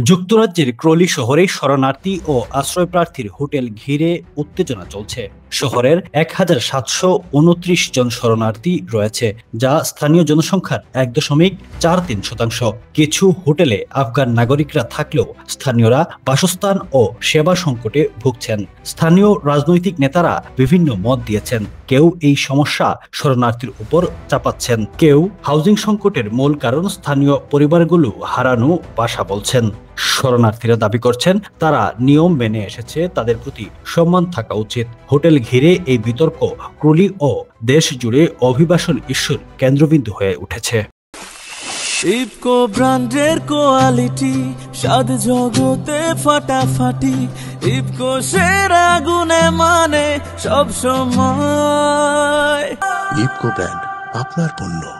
যুক্তরাজ্যের ক্রলি শহরে শরণার্থী ও আশ্রয়প্রার্থীর হোটেল ঘিরে উত্তেজনা চলছে। শহরের ১,৭২৯ জন শরণার্থী রয়েছে, যা স্থানীয় জনসংখ্যার ১.৪৩%। কিছু হোটেলে আফগান নাগরিকরা থাকলেও স্থানীয়রা বাসস্থান ও সেবা সংকটে ভুগছেন। স্থানীয় রাজনৈতিক নেতারা বিভিন্ন মত দিয়েছেন। কেউ এই সমস্যা শরণার্থীর উপর চাপাচ্ছেন, কেউ হাউজিং সংকটের মূল কারণ স্থানীয় পরিবারগুলো হারানো বাসা বলছেন। শরণার্থীরা দাবি করছেন তারা নিয়ম মেনে এসেছে, তাদের প্রতি সম্মান থাকা উচিত। হোটেল ঘিরে এই বিতর্ক ক্রলি ও দেশ জুড়ে অভিবাসন ইস্যুর কেন্দ্রবিন্দু হয়ে উঠেছে। ইফকো ব্র্যান্ডের কোয়ালিটি, স্বাদ জগতে ফাটাফাটি। ইফকো সেরা গুণে মানে সব সময়। ইফকো ব্র্যান্ড, আপনার পণ্য।